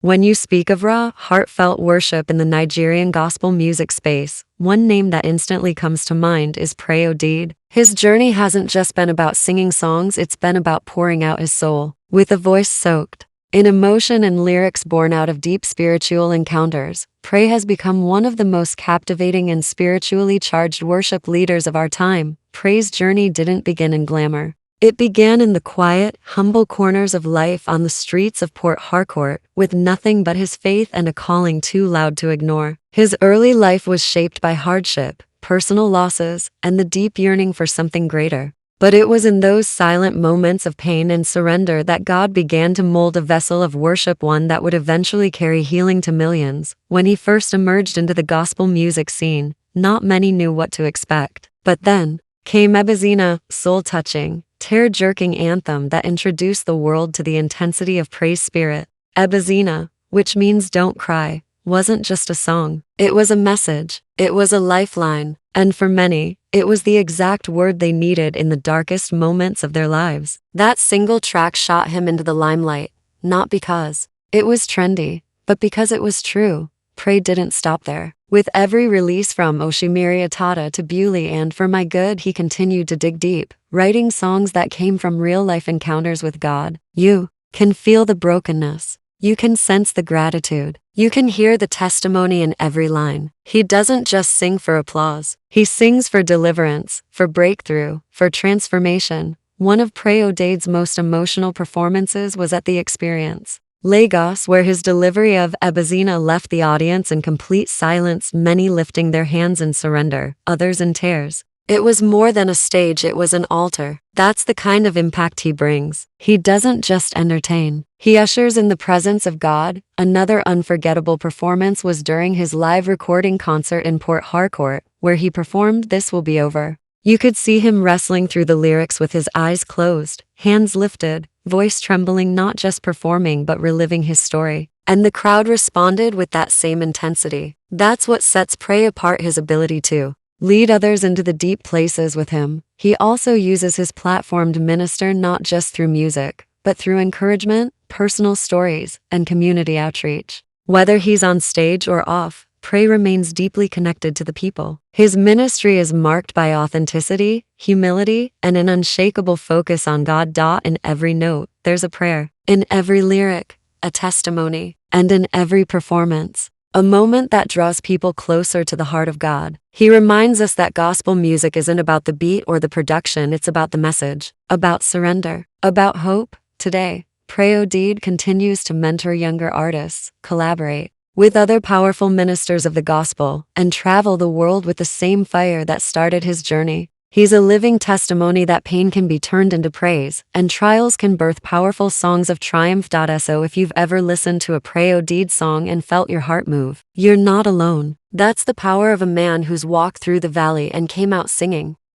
When you speak of raw, heartfelt worship in the Nigerian gospel music space, one name that instantly comes to mind is Preye Odede. His journey hasn't just been about singing songs, it's been about pouring out his soul, with a voice soaked in emotion and lyrics born out of deep spiritual encounters. Preye has become one of the most captivating and spiritually charged worship leaders of our time. Preye's journey didn't begin in glamour. It began in the quiet, humble corners of life on the streets of Port Harcourt, with nothing but his faith and a calling too loud to ignore. His early life was shaped by hardship, personal losses, and the deep yearning for something greater. But it was in those silent moments of pain and surrender that God began to mold a vessel of worship, one that would eventually carry healing to millions. When he first emerged into the gospel music scene, not many knew what to expect. But then came Ebezina, soul-touching, tear-jerking anthem that introduced the world to the intensity of Preye's spirit. Ebezina, which means don't cry, wasn't just a song. It was a message. It was a lifeline. And for many, it was the exact word they needed in the darkest moments of their lives. That single track shot him into the limelight, not because it was trendy, but because it was true. Preye didn't stop there. With every release from Oshimiri Atata to Bewley and For My Good, he continued to dig deep, writing songs that came from real-life encounters with God. You can feel the brokenness. You can sense the gratitude. You can hear the testimony in every line. He doesn't just sing for applause. He sings for deliverance, for breakthrough, for transformation. One of Preye Odede's most emotional performances was at the Experience Lagos, where his delivery of Ebezina left the audience in complete silence, many lifting their hands in surrender, others in tears. It was more than a stage, it was an altar. That's the kind of impact he brings. He doesn't just entertain. He ushers in the presence of God. Another unforgettable performance was during his live recording concert in Port Harcourt, where he performed This Will Be Over. You could see him wrestling through the lyrics with his eyes closed, hands lifted, voice trembling, not just performing but reliving his story. And the crowd responded with that same intensity. That's what sets Preye apart, his ability to lead others into the deep places with him. He also uses his platform to minister, not just through music, but through encouragement, personal stories, and community outreach. Whether he's on stage or off, Preye remains deeply connected to the people. His ministry is marked by authenticity, humility, and an unshakable focus on God. In every note, there's a prayer. In every lyric, a testimony. And in every performance, a moment that draws people closer to the heart of God. He reminds us that gospel music isn't about the beat or the production, it's about the message, about surrender, about hope. Today, Preye Odede continues to mentor younger artists, collaborate with other powerful ministers of the gospel, and travel the world with the same fire that started his journey. He's a living testimony that pain can be turned into praise, and trials can birth powerful songs of triumph. So if you've ever listened to a Preye Odede song and felt your heart move, you're not alone. That's the power of a man who's walked through the valley and came out singing.